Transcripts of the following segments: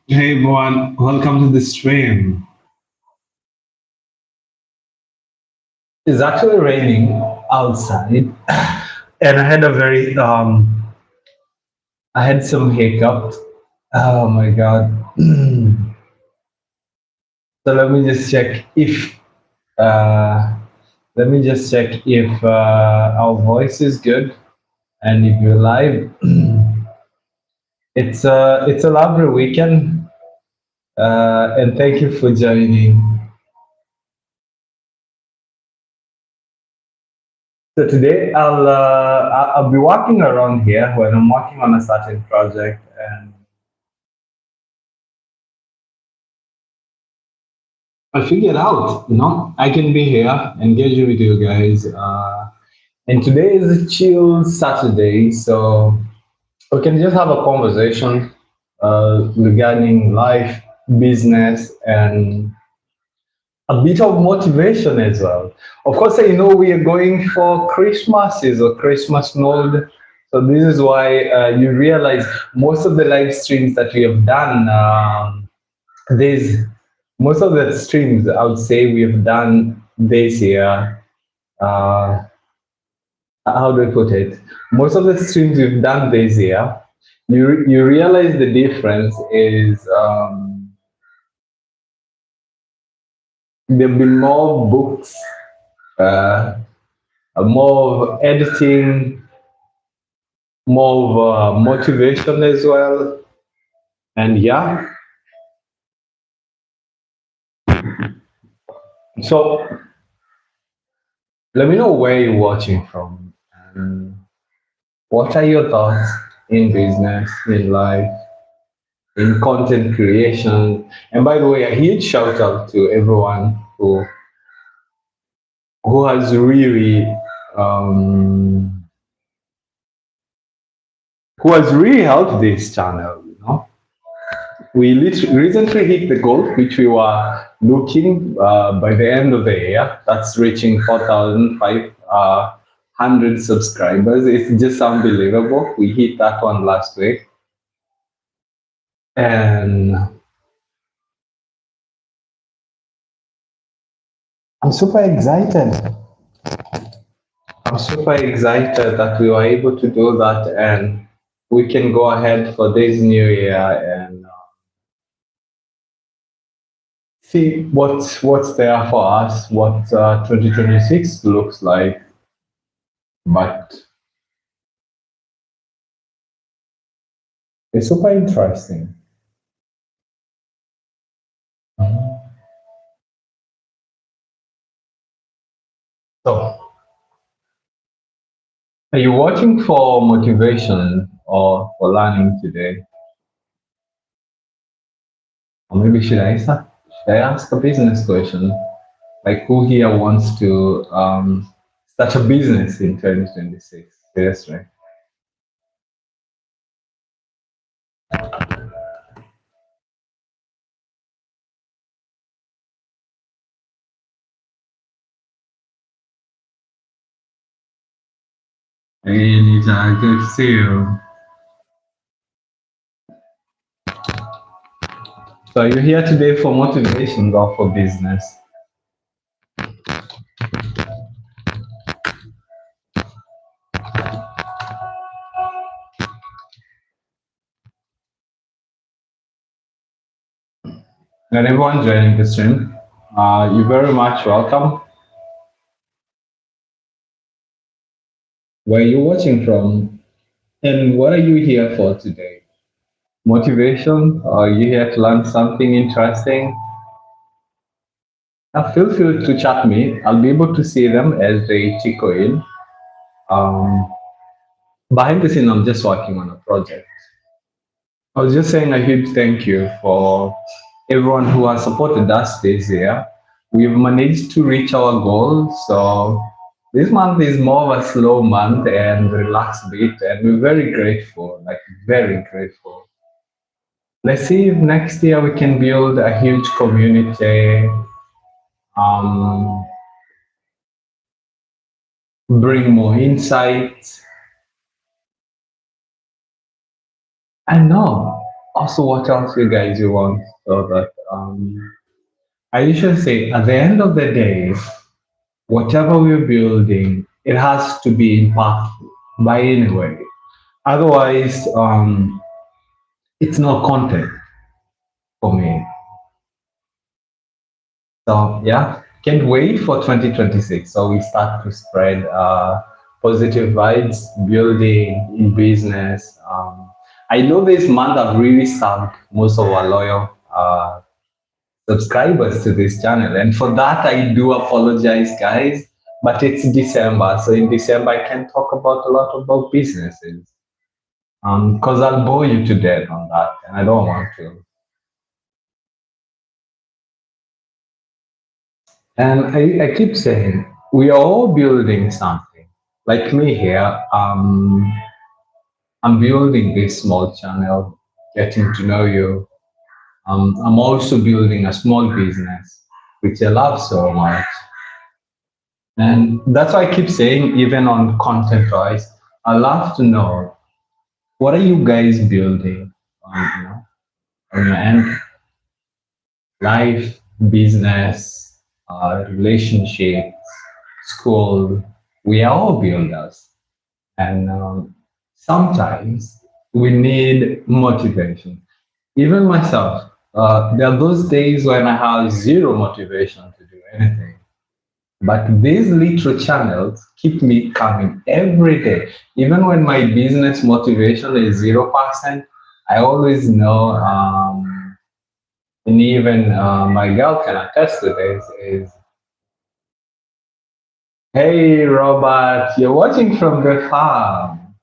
Hey everyone, welcome to the stream. It's actually raining outside, and I had some hiccups. Oh my god! So uh, let me just check if our voice is good and if you're live. It's a lovely weekend, and thank you for joining. So today I'll be walking around here when I'm working on a certain project, and I figured out, I can be here, engage with you guys. and today is a chill Saturday, so we can just have a conversation regarding life, business, and a bit of motivation as well. Of course, I know we are going for Christmas, is a Christmas mode. So this is why you realize most of the live streams that we have done, there's most of the streams I would say we have done this year. Uh, how do I put it? Most of the streams we've done this year, you realize the difference is there've been more books, uh, more of editing, more of motivation as well, and yeah. So let me know where you're watching from, and what are your thoughts in business, in life, in content creation. And by the way, a huge shout out to everyone who has really um, who has really helped this channel. We recently hit the goal which we were looking by the end of the year. That's reaching 4,500 subscribers. It's just unbelievable. We hit that one last week, and I'm super excited. I'm super excited that we were able to do that, and we can go ahead for this new year and see what's there for us, what 2026 looks like. But it's super interesting. So, are you watching for motivation or for learning today? Or maybe should I ask a business question? Like, who here wants to start a business in 2026? Seriously. Hey Nija, good to see you. So, are you here today for motivation or for business? And everyone joining the stream, you're very much welcome. Where are you watching from? And what are you here for today? Motivation? Are you here to learn something interesting? Feel free to chat me. I'll be able to see them as they tickle in. Um, Behind the scene, I'm just working on a project. I was just saying a huge thank you for everyone who has supported us this year. We've managed to reach our goal. So this month is more of a slow month and relaxed bit, and we're very grateful, like very grateful. Let's see if next year we can build a huge community, um, bring more insight. I know Also, what else you guys you want? So that I usually say at the end of the day, whatever we're building, it has to be impactful by any way. Otherwise, it's not content for me. So yeah, can't wait for 2026. So we start to spread positive vibes, building in business. I know this month I've really served most of our loyal subscribers to this channel, and for that I do apologize, guys. But it's December, so in December I can talk about a lot about businesses. Because I'll bore you to death on that, and I don't want to. And I keep saying, we are all building something. Like me here, I'm building this small channel, getting to know you. I'm also building a small business, which I love so much. And that's why I keep saying, even on content wise, I love to know what are you guys building on your end, life, business, relationships, school. We are all builders. And sometimes we need motivation. Even myself, there are those days when I have zero motivation to do anything. But these little channels keep me coming every day. Even when my business motivation is 0%, I always know, and even my girl can attest to this, is hey, Robert, you're watching from the farm.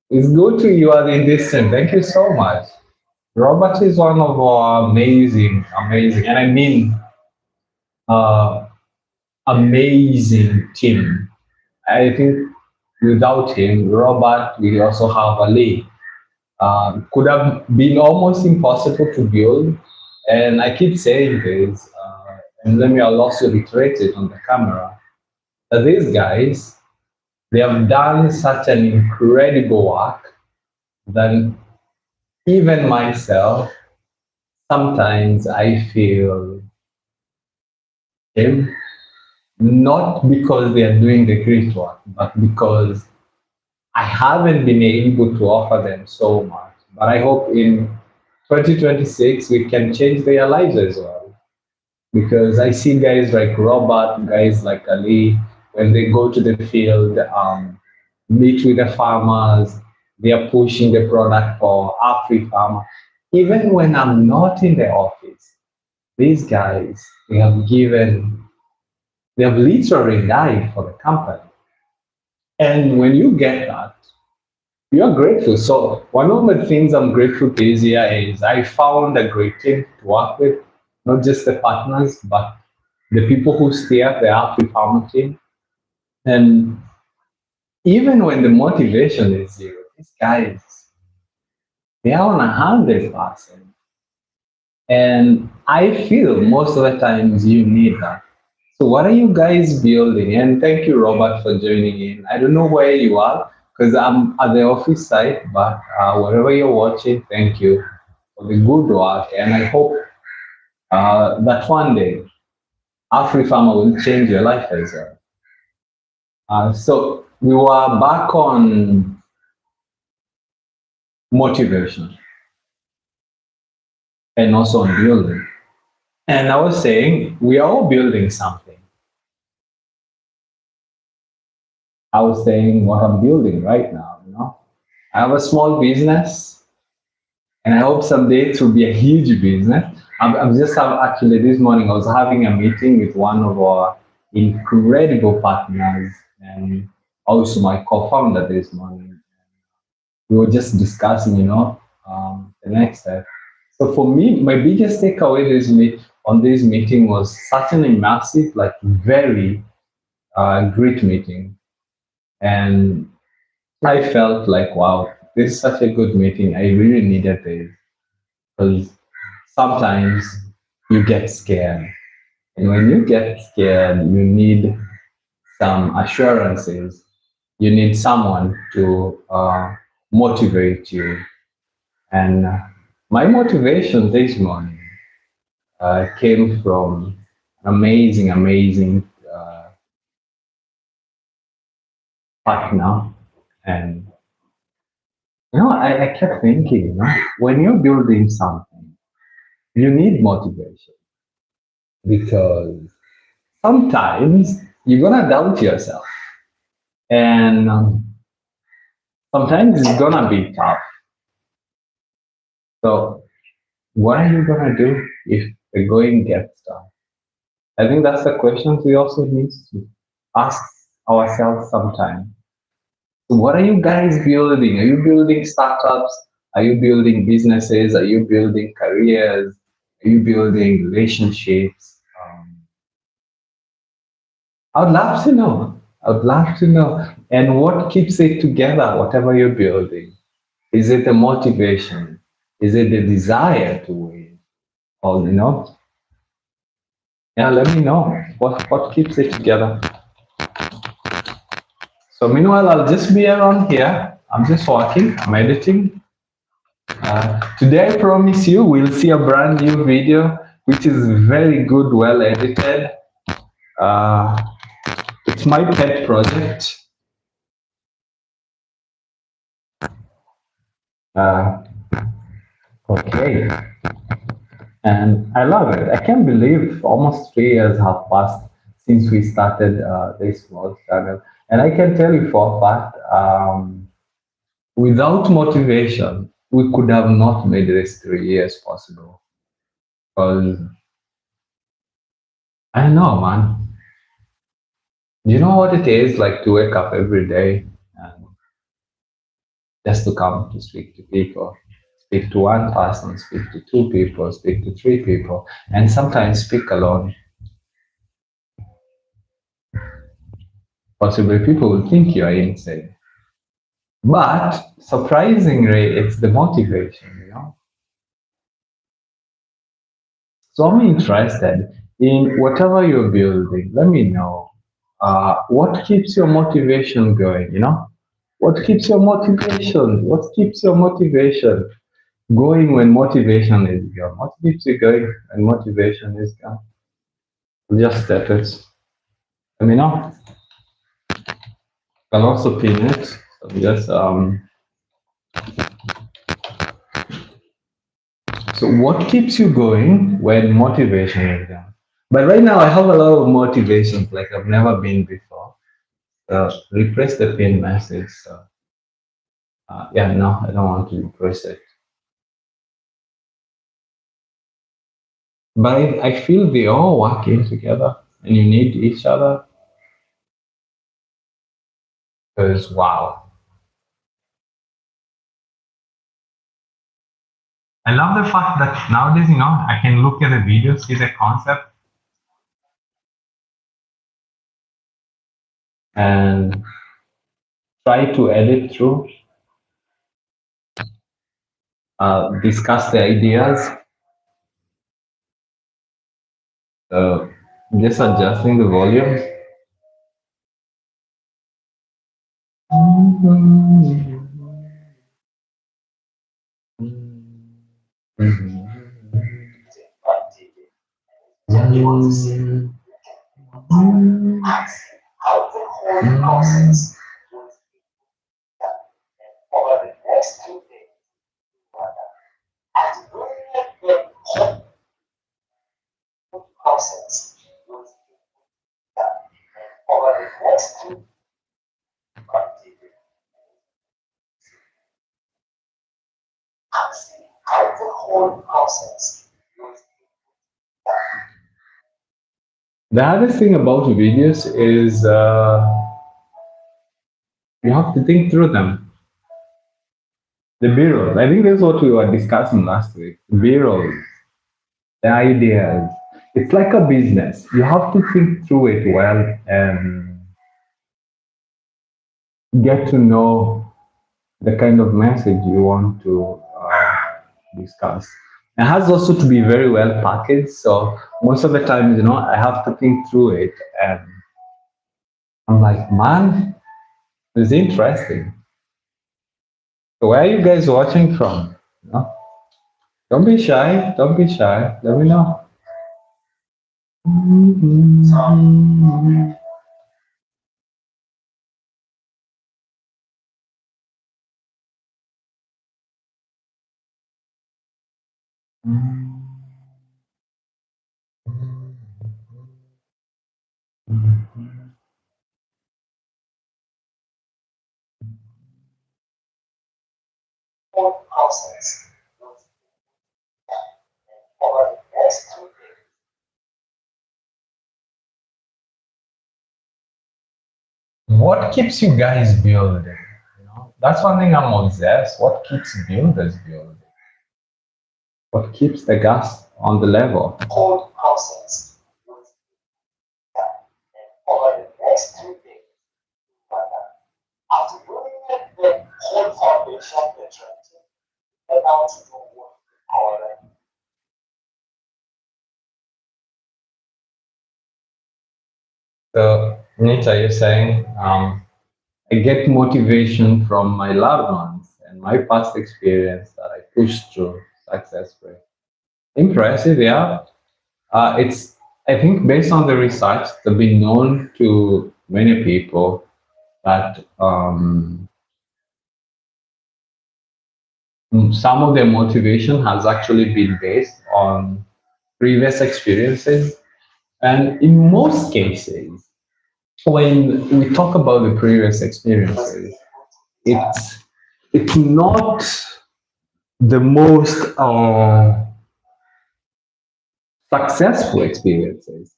It's good to you are in distance. Thank you so much. Robert is one of our amazing, and I mean uh, amazing team. I think without him, Robert, we also have Ali. Could have been almost impossible to build. And I keep saying this, and let me also reiterate it on the camera, that these guys, they have done such an incredible work that even myself, sometimes I feel shame, not because they are doing the great work, but because I haven't been able to offer them so much. But I hope in 2026 we can change their lives as well. Because I see guys like Robert, guys like Ali, when they go to the field, meet with the farmers, they are pushing the product for Afrifama. Even when I'm not in the office, these guys, they have literally died for the company. And when you get that, you're grateful. So one of the things I'm grateful to is here is I found a great team to work with, not just the partners, but the people who steer the Afrifama team. And even when the motivation is zero, these guys, they are on 100%. And I feel most of the times you need that. So what are you guys building? And thank you, Robert, for joining in. I don't know where you are because I'm at the office site, but wherever you're watching, thank you for the good work. And I hope that one day Afrifama will change your life as well. So we were back on motivation and also on building. And I was saying we are all building something. I was saying what I'm building right now, I have a small business and I hope someday it will be a huge business. Actually this morning I was having a meeting with one of our incredible partners and also my co-founder this morning. We were just discussing, the next step. So for me, my biggest takeaway on this meeting was such an immersive, like very great meeting. And I felt like, wow, this is such a good meeting. I really needed this because sometimes you get scared. And when you get scared, you need some assurances. You need someone to motivate you. And My motivation this morning came from amazing partner. And I kept thinking, when you're building something, you need motivation because sometimes you're gonna doubt yourself, and sometimes it's gonna be tough. So, what are you gonna do if the going gets tough? I think that's the question we also need to ask ourselves sometime. So what are you guys building? Are you building startups? Are you building businesses? Are you building careers? Are you building relationships? I would love to know. I would love to know. And what keeps it together, whatever you're building? Is it the motivation? Is it the desire to win? Or, yeah, let me know what keeps it together. So meanwhile, I'll just be around here. I'm just walking, I'm editing. Today, I promise you, we'll see a brand new video, which is very good, well edited. Uh, it's my pet project. Uh, okay. And I love it. I can't believe almost 3 years have passed since we started this small channel. And I can tell you for a fact, without motivation, we could have not made this 3 years possible. Because I don't know, man. You know what it is like to wake up every day and just to come to speak to people, speak to one person, speak to two people, speak to three people, and sometimes speak alone. Possibly people will think you are insane. But surprisingly, it's the motivation. So I'm interested in whatever you're building. Let me know what keeps your motivation going. What keeps your motivation? What keeps your motivation going when motivation is gone? What keeps you going when motivation is gone? Just step it. Let me know. Can also pin it. So just so what keeps you going when motivation is gone? But right now I have a lot of motivations like I've never been before. Repress the pin message. So yeah, no, I don't want to repress it. But I feel they all working together and you need each other because wow. I love the fact that nowadays, I can look at the video, see the concept, and try to edit through, discuss the ideas, uh, just adjusting the volume. The hardest thing about videos is you have to think through them. The B-roll. I think that's what we were discussing last week. B-roll, the ideas. It's like a business. You have to think through it well and get to know the kind of message you want to discuss. It has also to be very well packaged. So most of the time, I have to think through it, and I'm like, man, it's interesting. So where are you guys watching from? Don't be shy. Don't be shy. Let me know. What keeps you guys building? You know, that's one thing I'm obsessed. What keeps builders building? What keeps the gas on the level? So, Nita, you're saying I get motivation from my loved ones and my past experience that I push through successfully. Impressive, yeah. It's, I think, based on the research, it's been known to many people that some of their motivation has actually been based on previous experiences. And in most cases, when we talk about the previous experiences, it's it's not the most successful experiences.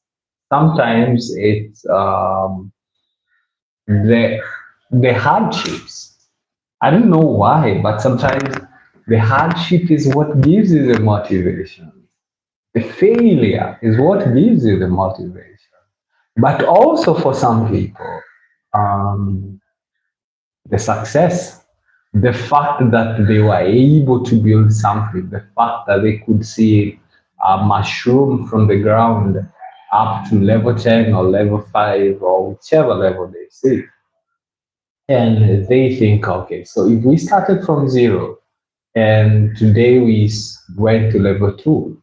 Sometimes it's the hardships. I don't know why, but sometimes the hardship is what gives you the motivation. The failure is what gives you the motivation. But also for some people, um, the success, the fact that they were able to build something, the fact that they could see a mushroom from the ground up to level 10 or level 5 or whichever level they see. And they think, okay, so if we started from zero and today went to level 2,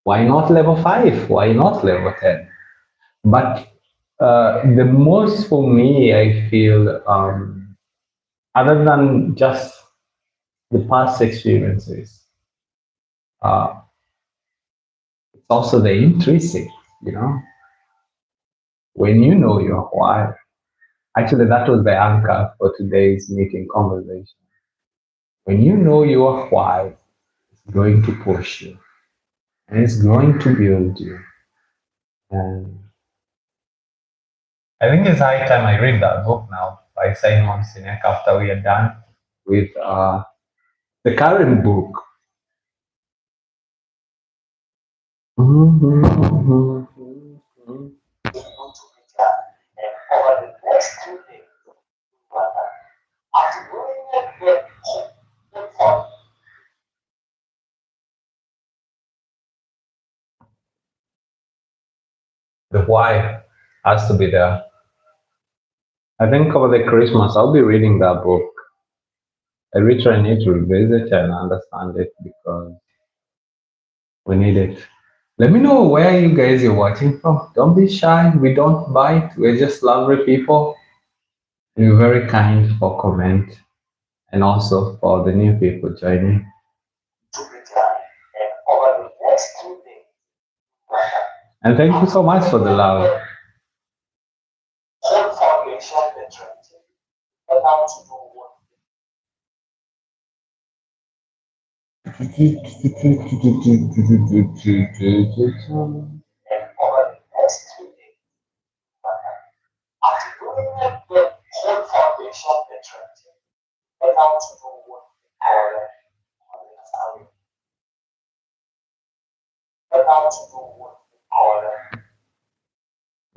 why not level 5? Why not level 10? But the most for me, I feel, other than just the past experiences, uh, it's also the intrinsic, you know, when you know your why. Actually, that was the anchor for today's meeting conversation. When you know your why, it's going to push you and it's going to build you. And I think it's high time I read that book now by Simon Sinek after we are done with the current book. The why has to be there. I think over the Christmas I'll be reading that book. I really need to revisit and understand it because we need it. Let me know where you guys are watching from. Don't be shy. We don't bite. We're just lovely people. You're very kind for comment and also for the new people joining. And thank you so much for the love.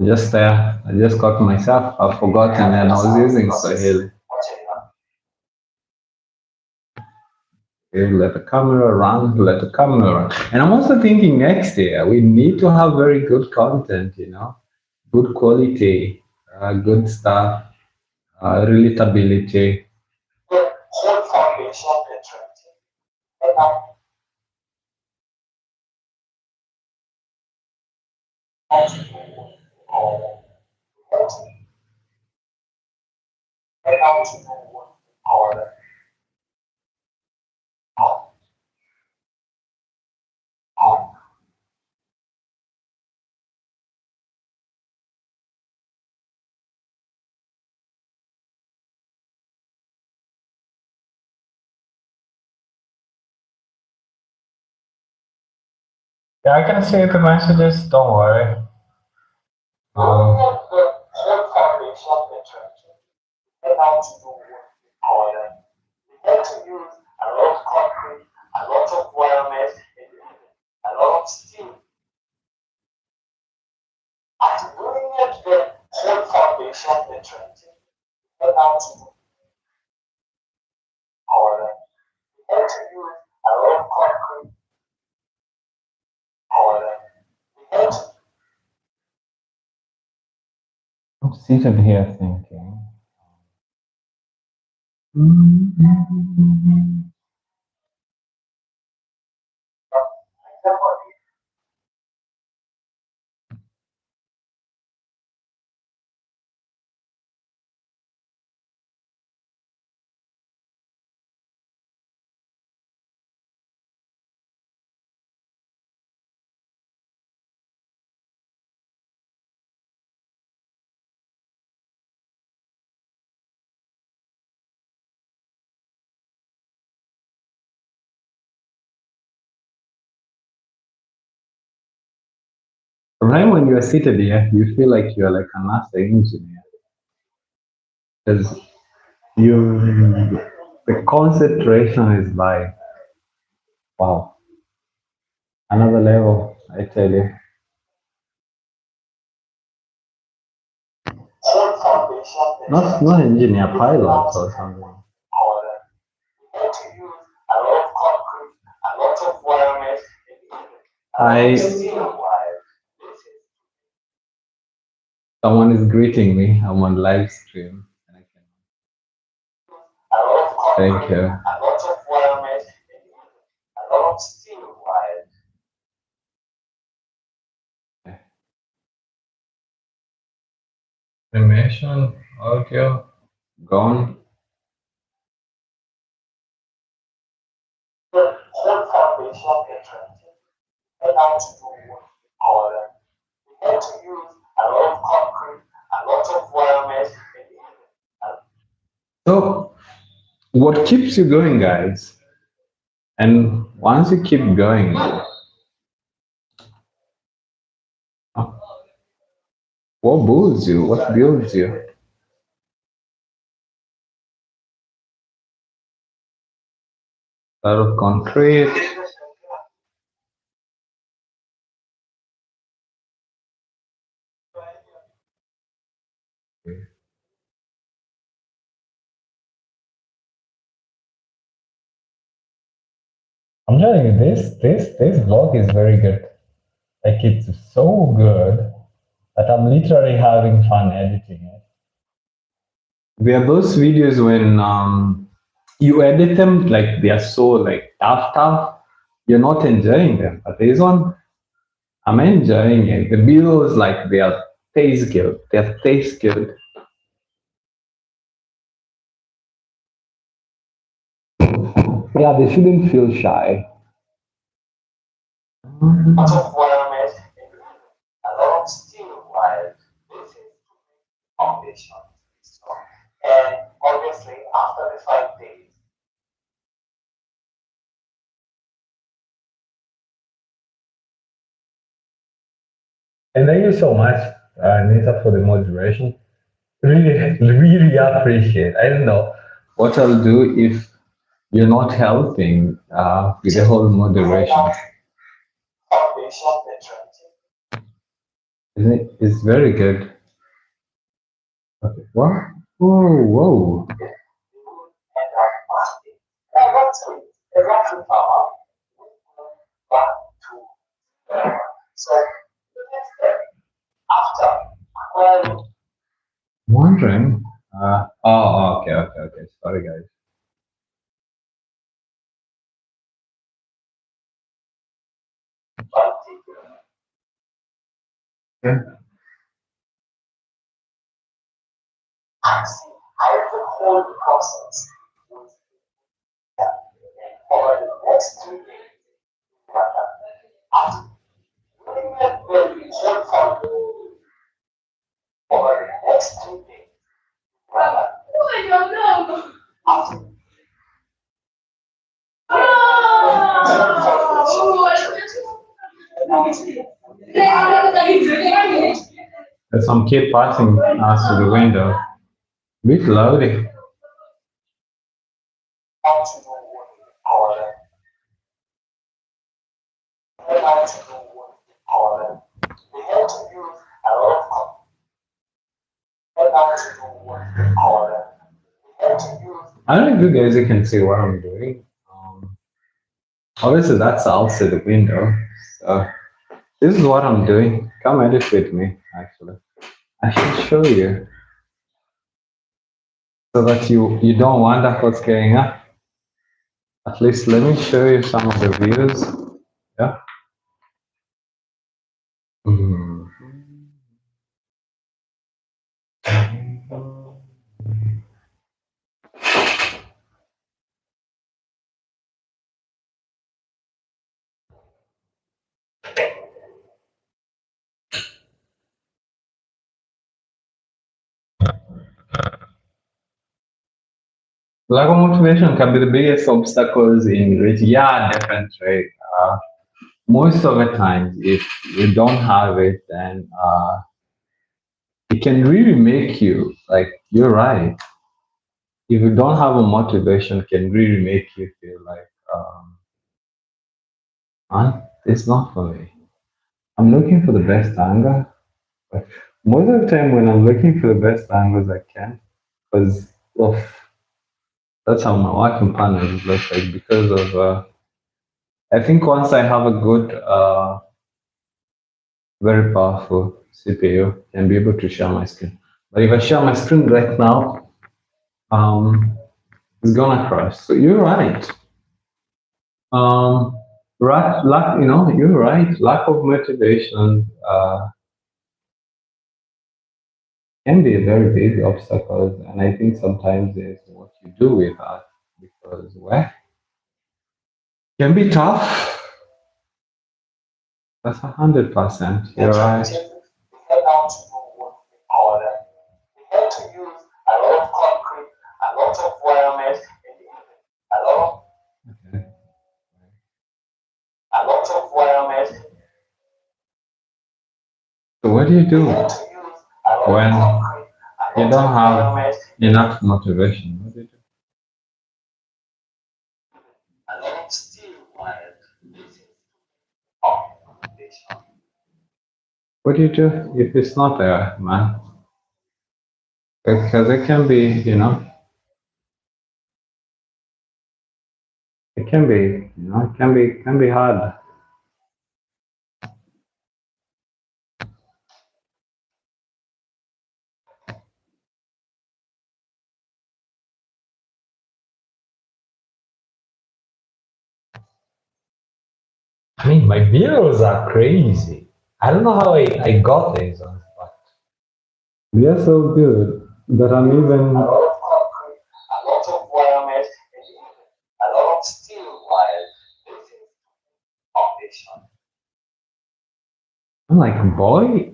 Just there, I just got myself. I've forgotten and I was using Swahili. Okay, let the camera run, let the camera run. And I'm also thinking next year we need to have very good content, you know, good quality, good stuff, relatability. Yeah, I can see the messages. Don't worry. Um, I'm seated here thinking. Right when you're seated here, you feel like you're like a NASA engineer because you the concentration is like wow, another level. I tell you, not engineer, pilot or something. I Someone is greeting me. I'm on live stream. Thank you. Animation, audio, gone. So, what keeps you going, guys? And once you keep going, what builds you? What builds you? A lot of concrete. I'm telling you, this vlog is very good. Like it's so good that I'm literally having fun editing it. There are those videos when you edit them like they are so like tough. You're not enjoying them, but this one I'm enjoying it. The videos like they are taste good. They're taste good. Yeah, they shouldn't feel shy. And thank you so much, Nita, for the moderation. Really appreciate. I don't know what I'll do if you're not helping with the whole moderation. Isn't it? It's very good. Okay. What? Whoa. Wondering. Okay. Sorry, guys. Yeah. There's some kid passing us to the window. Bit loudly. I don't know if you guys can see what I'm doing. Obviously, that's outside the window. So this is what I'm doing. Come edit with me, actually. I should show you so that you don't wonder what's going on. At least let me show you some of the views. Yeah. Mhm. Lack of motivation can be the biggest obstacles in reaching. Yeah, definitely. Most of the time, if you don't have it, then it can really make you like you're right. If you don't have a motivation, it can really make you feel like, it's not for me. I'm looking for the best angle, but most of the time when I'm looking for the best angles, I can't because of that's how my working partner looks like because of I think once I have a good very powerful CPU and be able to share my screen. But if I share my screen right now, it's gonna crash. So you're right. Um, lack, you're right. Lack of motivation can be a very big obstacle, and I think sometimes it's what you do with that because well, can be tough. That's 100%. You're right. Okay. So what do you do when you don't have enough motivation? What do you do? What do you do if it's not there, man? Because it can be, it can be, it can be hard. I mean, my videos are crazy. I don't know how I got these ones, but they're so good that I'm even. I'm like, boy,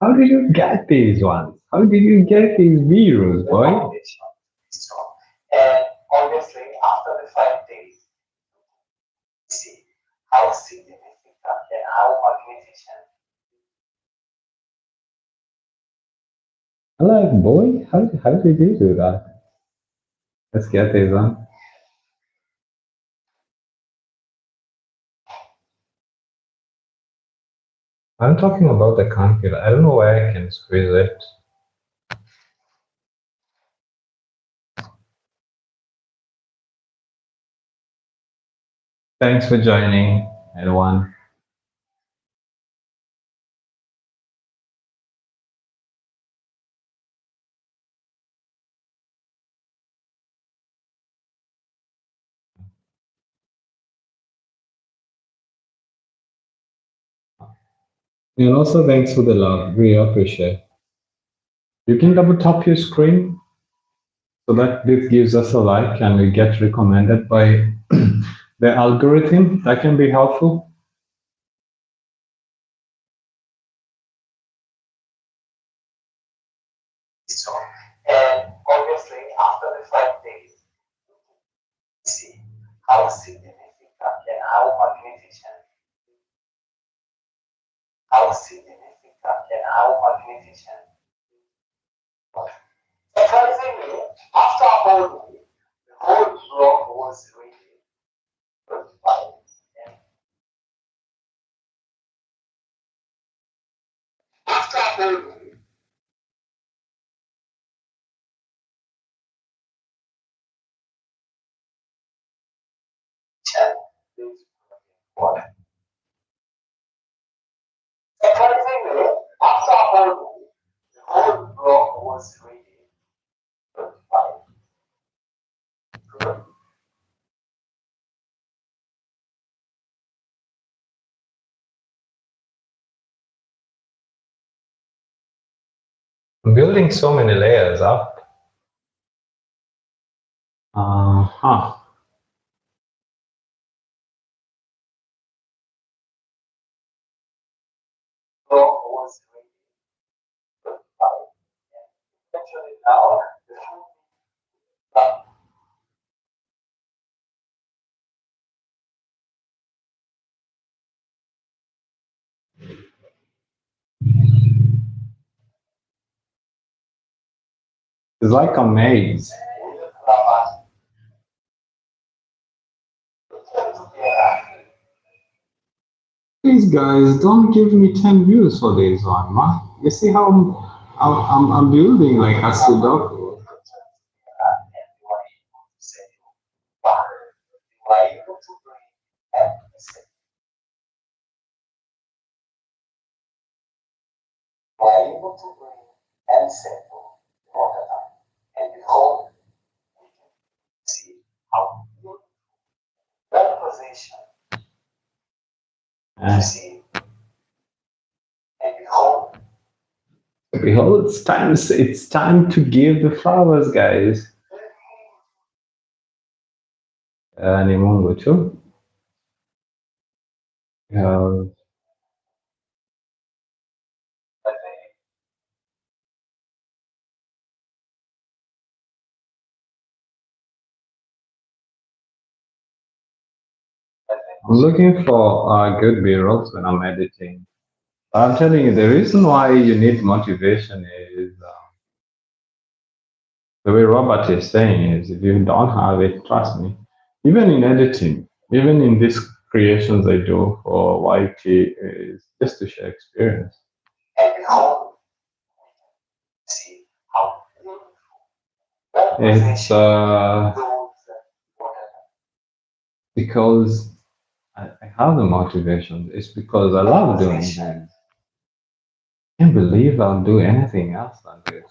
how did you get these ones? How did you get these views, boy? I'm like, boy, how did you do that? Let's get these on. I'm talking about the computer. I don't know why I can squeeze it. Thanks for joining, everyone. And also thanks for the love. We appreciate. You can double tap your screen so that this gives us a like and we get recommended by the algorithm. That can be helpful. So, and obviously, after the 5 days, see how significant and how magnificent, how significant. Surprisingly, after a whole week, the whole block was ready. And after a whole week, and this what? Surprisingly, after a whole week, the whole block was ready. I'm building so many layers up. Huh. Block was ready. Actually, now the food It's like a maze. Please, guys, don't give me 10 views for this one, man. You see how I'm building like a Sudoku. able to bring and settle Rotterdam. And behold, see how that position, you see, and Behold, it's time to give the flowers, guys. Ni Mungu tu. Uh, I'm looking for good B-rolls when I'm editing. I'm telling you, the reason why you need motivation is the way Robert is saying is if you don't have it, trust me, even in editing, even in these creations I do for YT, is just to share experience. and behold, see how It's because I have the motivation. It's because I love doing this. I can't believe I'll do anything else than this.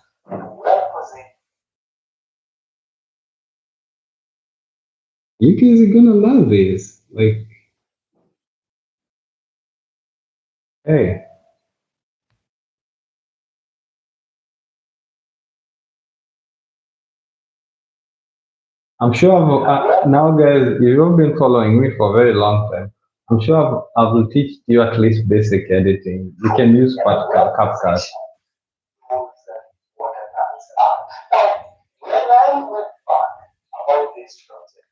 You guys are gonna love this. Like, hey, I'm sure now, guys, you've been following me for a very long time. I'm sure I will teach you at least basic editing. You can use CapCut. When I went back about this project,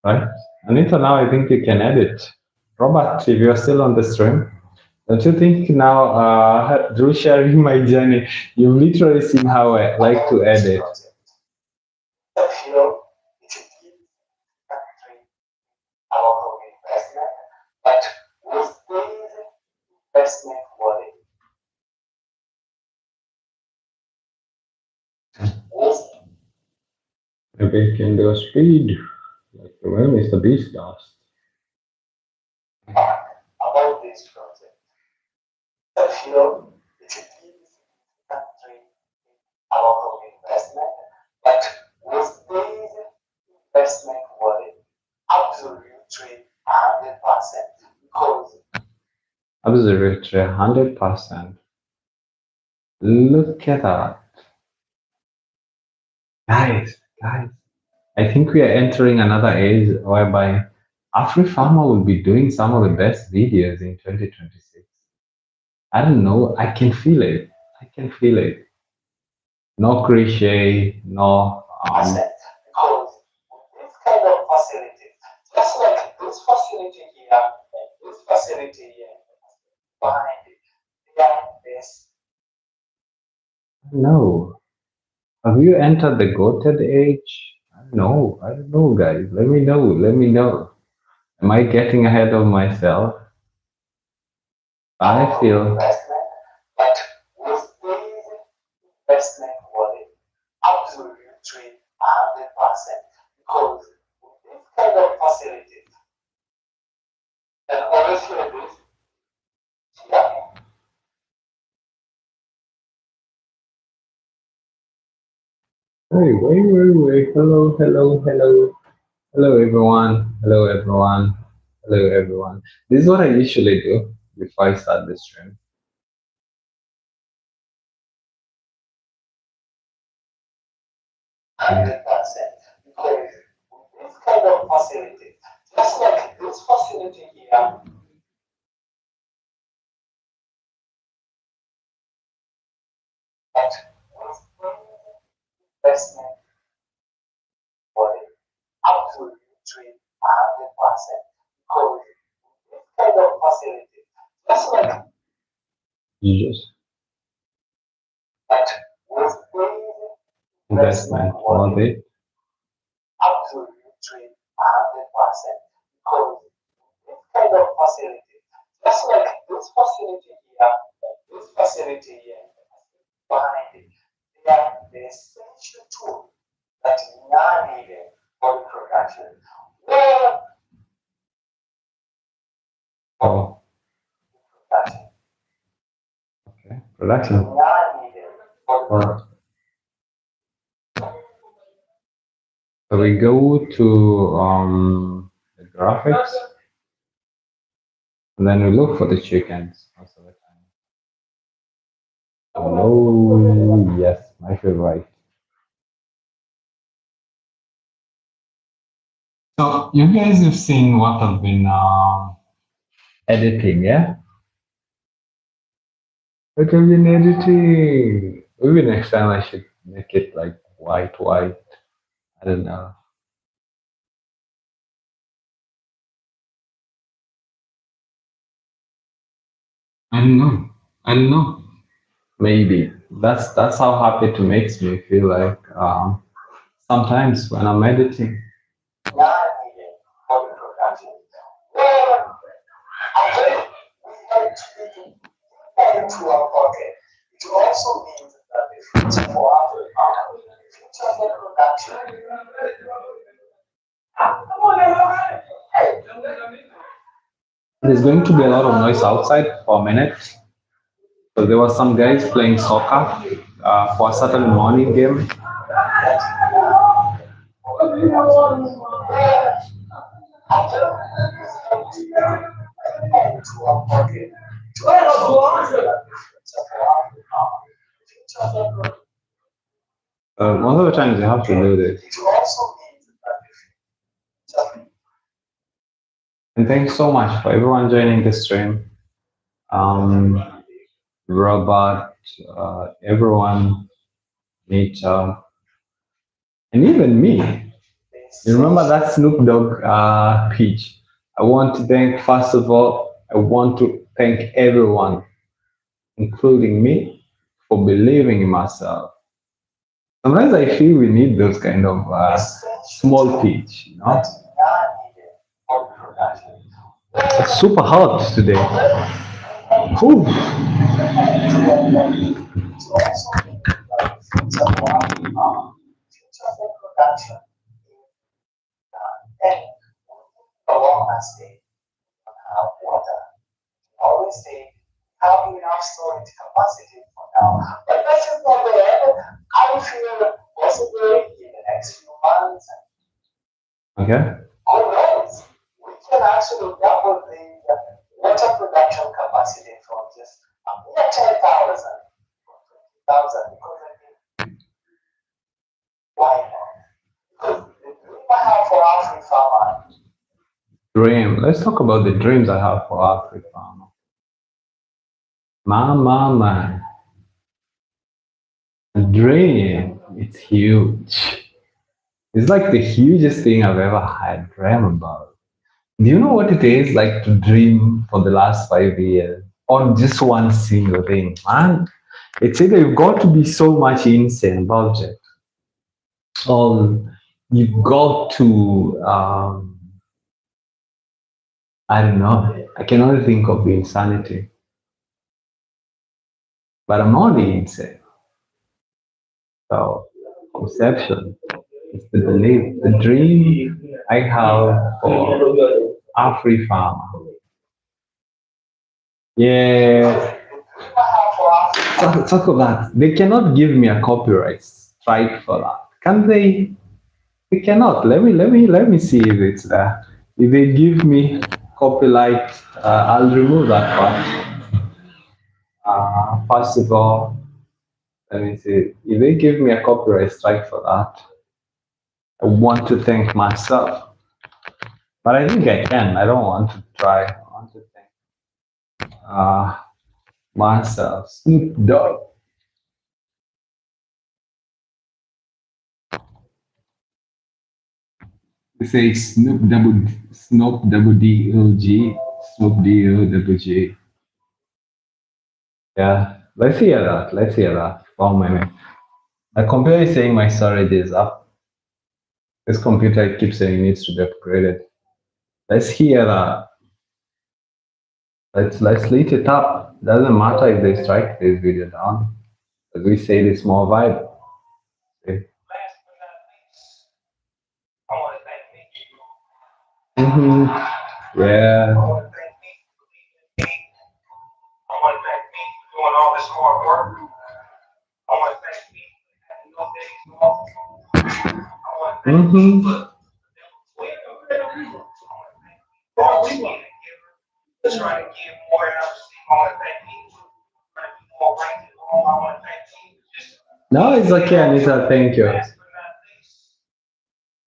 Right? Anita, now I think you can edit. Robert, if you're still on the stream, don't you think now, through sharing my journey, you've literally seen how I like to edit? you know, it's a deep country about investment, but with this investment wallet, with Maybe you can do a speed, like the way Mr. Beast does. about this project, you know, it's a deep country investment wallet. Absolutely 100%. Because Absolutely 100%. Look at that. Guys, I think we are entering another age whereby Afrifama will be doing some of the best videos in 2026. I don't know, I can feel it. I can feel it. No cliche, no asset. Because this kind of facility, just like this facility here and this facility here, behind it, they are this. no. Have you entered the goated age? I don't know, guys. Let me know. Let me know. Am I getting ahead of myself? I feel Investment, but with this investment wallet, absolutely 100%. Because with this kind of facility, and obviously this, yeah. wait. Hello, everyone. Hello, everyone. Hello, everyone. This is what I usually do before I start the stream. Hundred percent. Because with this kind of facility, just like this facility here, but with investment wallet, absolutely 100%. Because this kind of facility, just like You just but with investment all day. absolutely 100%. Because this kind of facility, just like this facility here and this facility here, behind it, they are the essential tool that is now needed for the production. Well, Oh, production okay. Production. now needed for the Or so we go to the graphics, and then we look for the chickens most of the time. Oh yes, my favorite. So you guys have seen what I've been editing, yeah? What I've been editing. Maybe next time I should make it like white. I don't know. I don't know. I don't know. Maybe that's how happy it makes me feel like sometimes when I'm editing. now needed for the production. Well, actually, we have to be into our pocket. It also means that the future for Africa, the future for production. There's going to be a lot of noise outside for a minute. So there were some guys playing soccer for a certain morning game. Into our pocket. It also means that the future for Africa, the future for production. Most of the times you have to do this. It also means that the future. And thanks so much for everyone joining the stream. Robert, everyone, Nature, and even me. You remember that Snoop Dogg pitch? I want to thank, first of all, I want to thank everyone, including me, for believing in myself. Sometimes I feel we need those kind of small pitch, you know? It's super hot today. Whew. Always say have enough storage capacity for now. But that's just not the end. I feel possibly in the next few months Okay. Who knows? We can actually double the water production capacity from just a mere 10,000 or 20,000 because I think why not? Because the dream I have for Afrifama. Dream. Let's talk about the dreams I have for Africa. Man. A dream. It's huge. It's like the hugest thing I've ever had dream about. Do you know what it is like to dream for the last 5 years on just one single thing, man? It's either you've got to be so much insane about it, or you've got to, I don't know, I can only think of the insanity, but I'm not insane. So, conception is the belief, the dream I have for Afrifama. Yeah, talk of that. They cannot give me a copyright strike for that, can they? They cannot. Let me see if it's there. If they give me copyright, I'll remove that part. First of all, let me see. If they give me a copyright strike for that, I want to thank myself. But I think I can. I don't want to try. I want to thank myself. Snoop Dogg. They say Snoop double D O G Snoop D O double G. Yeah. Let's hear that. Let's hear that. 1 minute. My computer is saying my storage is up. This computer keeps saying it needs to be upgraded. Let's hear that. Let's lit it up. Doesn't matter if they strike this video down. As we say, it's more vibe. Okay. Mm-hmm. Yeah. Mm-hmm. No, it's okay, Anita. Thank you.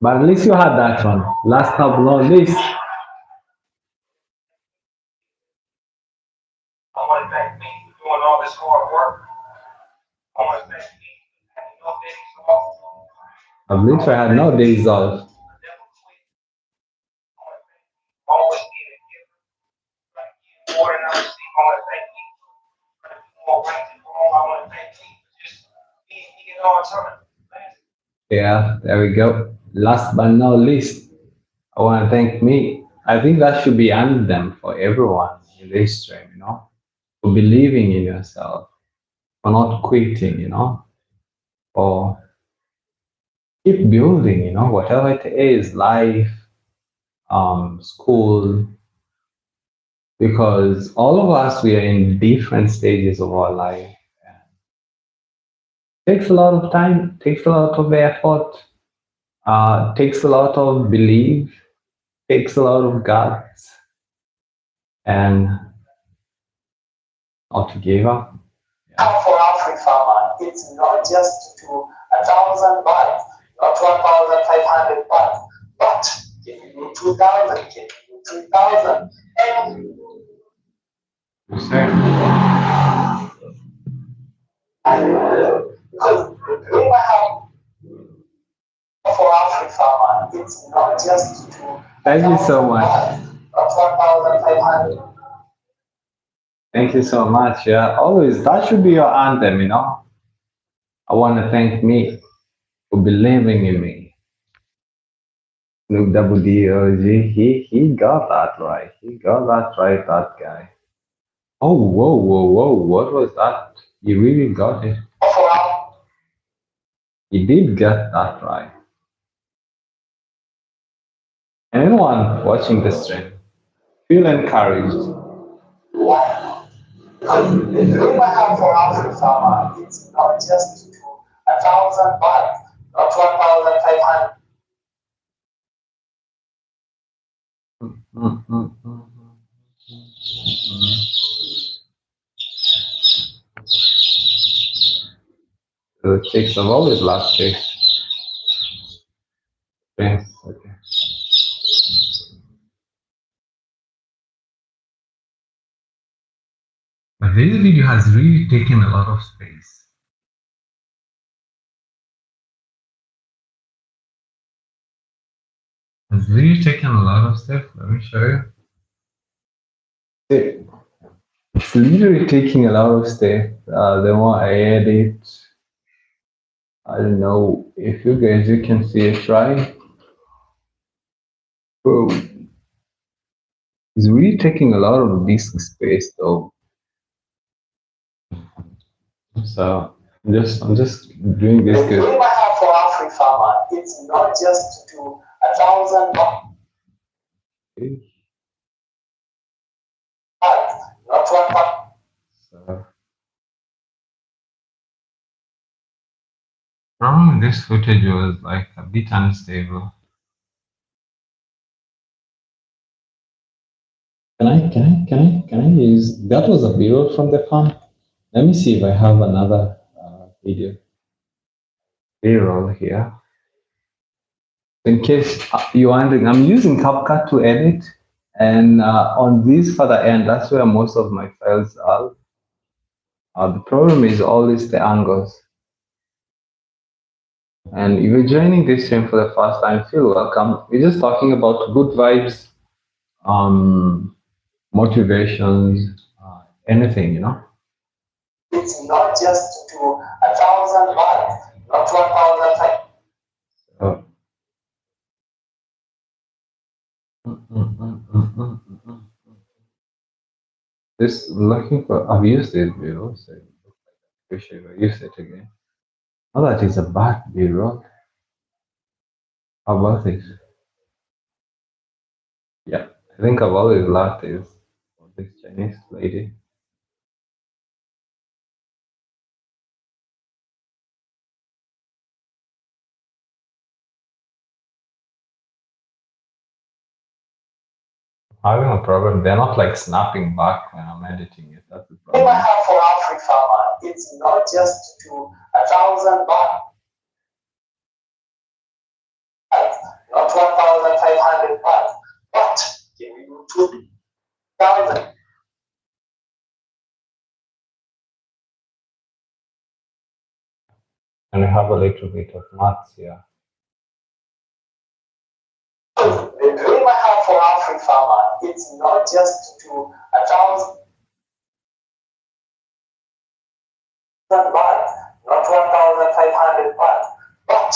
But at least you had that one. Last but not least. At least I had no days off. Yeah, there we go. Last but not least, I want to thank me. I think that should be anthem for everyone in this stream, for believing in yourself, for not quitting, or keep building, whatever it is, life, school, because all of us, we are in different stages of our life. Takes a lot of time, takes a lot of effort, takes a lot of belief, takes a lot of guts, and not to give up. For Afrifama, it's not just to 1,000 baht, not 1,500 baht, but if you do 2,000, if you do 3,000, and You say? because the dream I have for Afrifama, it's not just to Thank you so much. not 1,500. Thank you so much. Yeah, always that should be your anthem. I want to thank me for believing in me. Snoop Double D O G, he got that right. He got that right. That guy. Oh, whoa! What was that? He really got it. He did get that right. Anyone watching this stream, feel encouraged. The dream I have for Afrifama, it's not just to 1,000 baht, not 1,500. The chicks have always loved chicks. Yes, okay. But this video has really taken a lot of space. It's really taken a lot of steps. Let me show you. It's literally taking a lot of steps. The more I edit, I don't know if you guys you can see it right. Bro, it's really taking a lot of disk space though. So I'm just doing this. The dream I have for Afrifama, it's not just to do 1,000 not 1,000. So This footage was like a bit unstable. Can I use that was a B-roll from the farm? Let me see if I have another video. B-roll here. In case you're wondering, I'm using CapCut to edit, and on this further end, that's where most of my files are. The problem is always the angles. And if you're joining this stream for the first time, feel welcome. We're just talking about good vibes, motivations, anything, you know. It's not just to do 1,000 vibes, not 1,000 times. So, this looking for, I've used it before, so appreciate I use it again. Oh, that is a bad B-roll. How about this? Yeah, I think I've always loved this for this Chinese lady. Having a problem, they're not like snapping back when I'm editing it. That's the problem. What I have for Afrifama, it's not just to 1,000 baht, not 1,500 baht, but can we do 2,000? And I have a little bit of maths here. The dream I have for Afrifama, it's not just to 1,000 baht, not 1,500 baht, but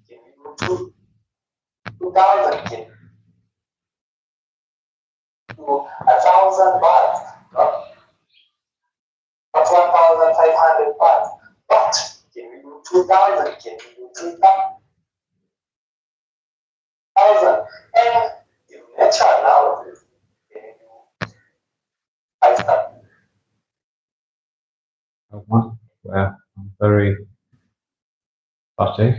can we do 2,000? Can to 1,000 baht, not 1,500 baht, but can we do 2,000? Can we do 3,000? And in nature analysis, can we do 5,000? Well, I'm very sorry.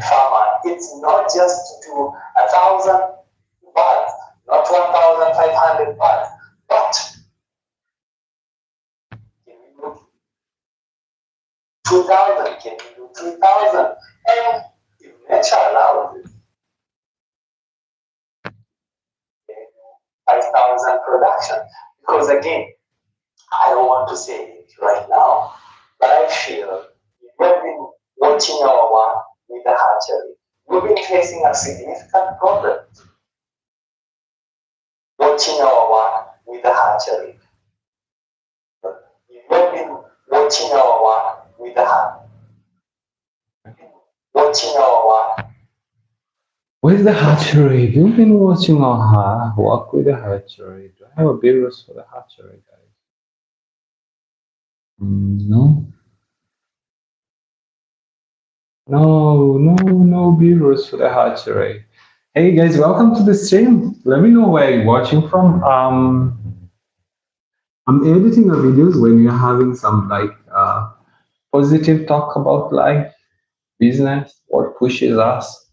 It's not just to 1,000 baht, not 1,500 baht, but can we do 2,000? Can we do 3,000? And in nature analysis, can we do 5,000 production? Because again, I don't want to say it right now, but I feel we've been watching our work with the hatchery. We've been facing a significant problem watching our work with the hatchery. We've been watching our work with the hatchery. Watching our work. Where's the hatchery? You've been watching our work with the hatchery. Do I have a virus for the hatchery, guys? No. No virus for the hatchery. Hey guys, welcome to the stream. Let me know where you're watching from. I'm editing the videos when you're having some like positive talk about life, business, what pushes us,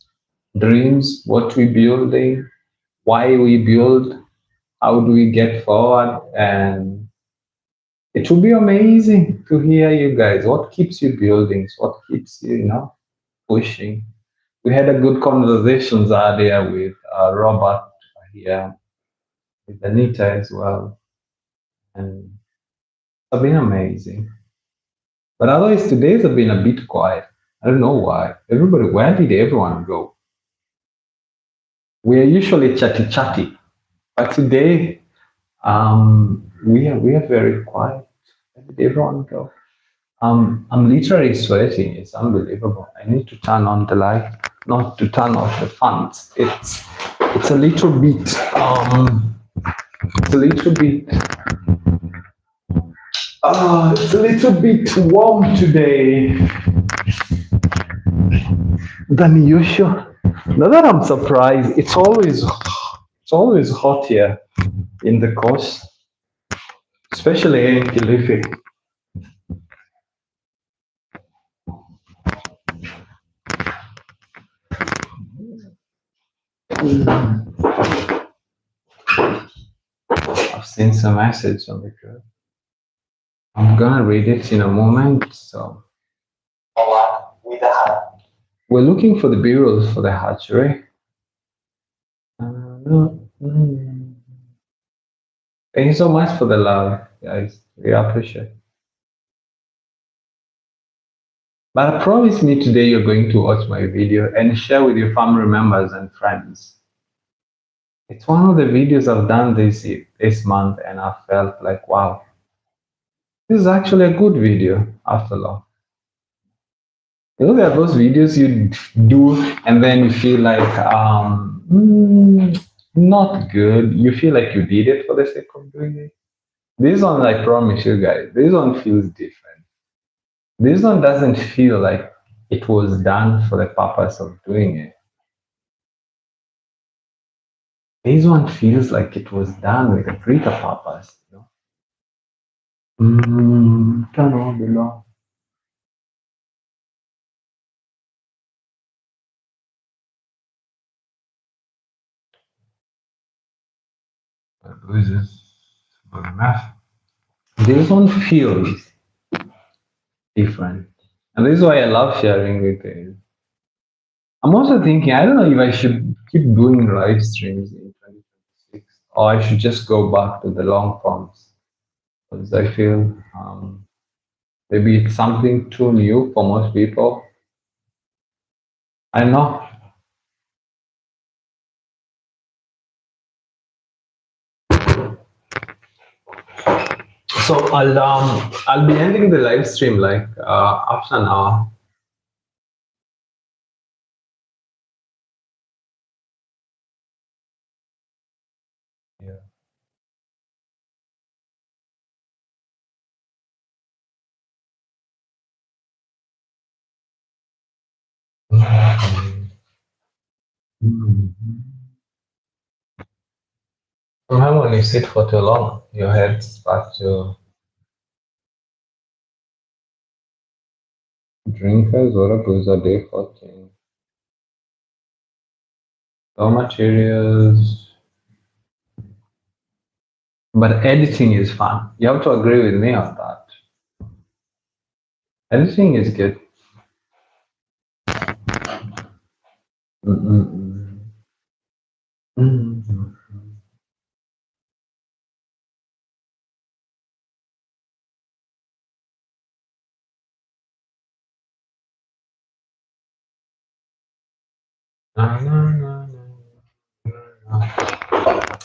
dreams, what we building, why we build, how do we get forward, and it would be amazing to hear you guys. What keeps you building? What keeps you, pushing? We had a good conversations earlier with Robert here, with Anita as well, and it's been amazing. But otherwise, today's have been a bit quiet. I don't know why. Where did everyone go? We are usually chatty, but today, we are very quiet. Where did everyone go? I'm literally sweating. It's unbelievable. I need to turn on the light, not to turn off the fans. It's a little bit it's a little bit it's a little bit warm today than usual. Not that I'm surprised. It's always hot here in the coast, especially here in Kilifi. I've seen some message on the group. I'm gonna read it in a moment. So we're looking for the bureaus for the hatchery. Thank you so much for the love, guys. We appreciate it. But promise me today you're going to watch my video and share with your family members and friends. It's one of the videos I've done this month, and I felt like, wow, this is actually a good video after all. You know, there are those videos you do and then you feel like not good. You feel like you did it for the sake of doing it. This one, I promise you guys, this one feels different. This one doesn't feel like it was done for the purpose of doing it. This one feels like it was done with a greater purpose. Turn on the law. This is math. This one feels different, and this is why I love sharing with you. I'm also thinking, I don't know if I should keep doing live streams in 2026, or I should just go back to the long forms, because I feel maybe it's something too new for most people. I know. So I'll be ending the live stream like after an hour. Yeah. Sometimes when you sit for too long, your head starts to drinkers. What a boozer day 14. Raw materials. But editing is fun. You have to agree with me on that. Editing is good.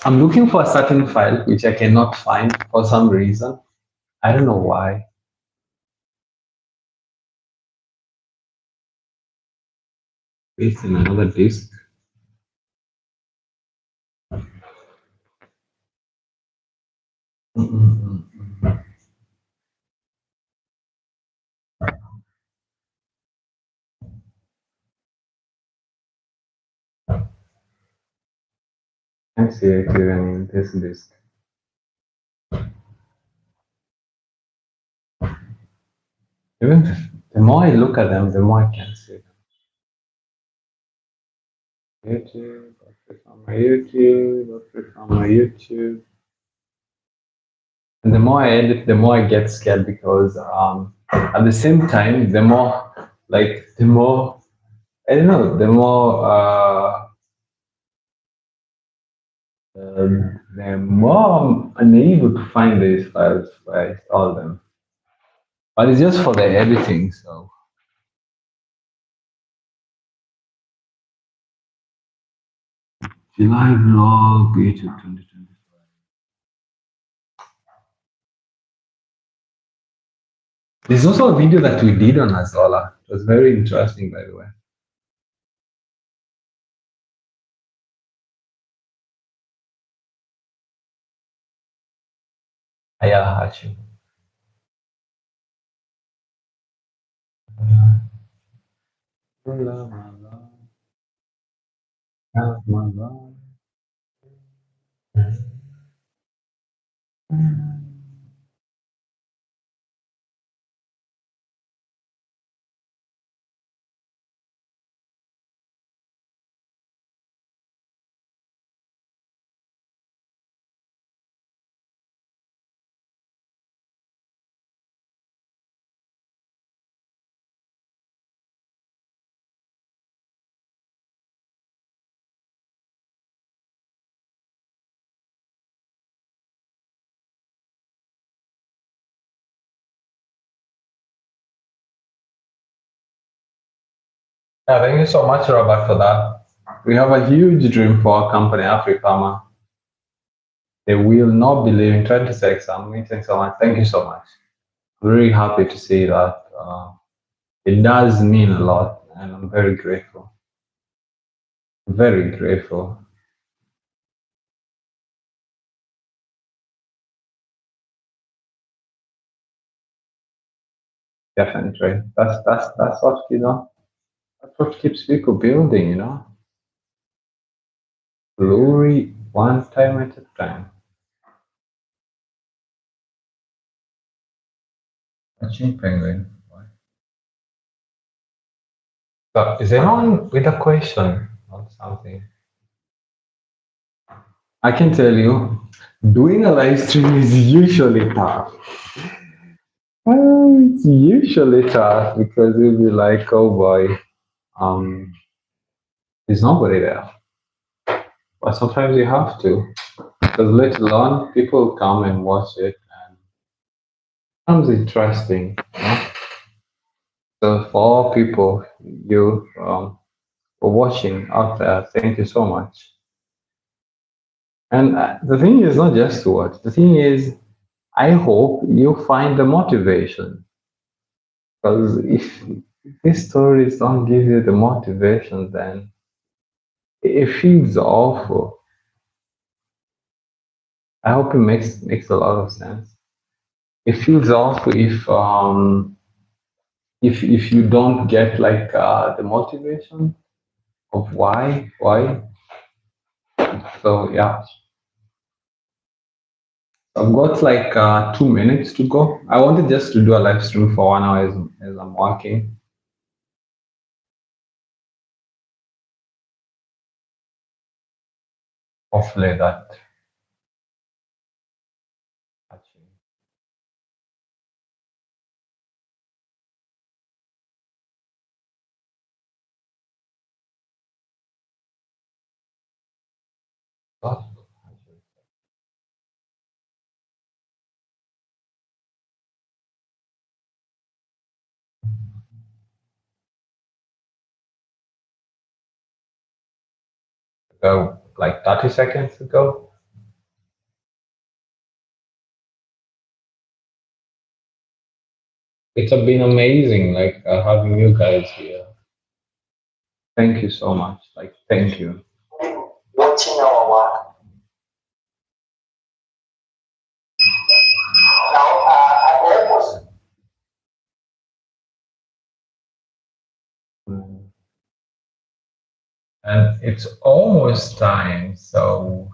I'm looking for a certain file which I cannot find for some reason. I don't know why. It's in another disk. I see it even in this disk. Even the more I look at them, the more I can see them. YouTube, Afrifama YouTube, Afrifama YouTube. And the more I edit, the more I get scared because at the same time, the more the more I don't know, the more I'm unable to find these files where I install them. But it's just for the editing, so. July vlog, YouTube 2025. There's also a video that we did on Azola. It was very interesting, by the way. Ayahachi. Have my love. Yeah, thank you so much, Robert, for that. We have a huge dream for our company, Afrifama. They will not be leaving 26. I'm meeting so much. Thank you so much. I'm really happy to see that. It does mean a lot, and I'm very grateful. Very grateful. Definitely. That's what that's what keeps people building. Glory one time at a time. Watching penguin. So is anyone with a question on something? I can tell you, doing a live stream is usually tough. It's usually tough because you'll be like, oh boy, there's nobody there. But sometimes you have to, because later on people come and watch it, and it becomes interesting. So for all people, you for watching out there, thank you so much. And the thing is not just to watch. The thing is, I hope you find the motivation. Because if these stories don't give you the motivation, then it feels awful. I hope it makes a lot of sense. It feels awful if you don't get the motivation of why. So yeah, I've got 2 minutes to go. I wanted just to do a live stream for 1 hour as I'm working. Hopefully that. Go like 30 seconds ago. It's been amazing, having you guys here. Thank you so much. Thank you. Watching our work. Now, I almost. And it's almost time, so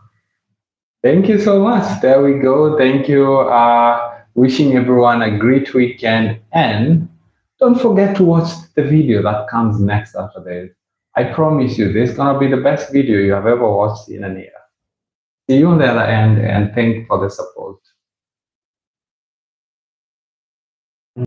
thank you so much. There we go. Thank you. Wishing everyone a great weekend, and don't forget to watch the video that comes next after this. I promise you, this is gonna be the best video you have ever watched in a year. See you on the other end, and thank you for the support.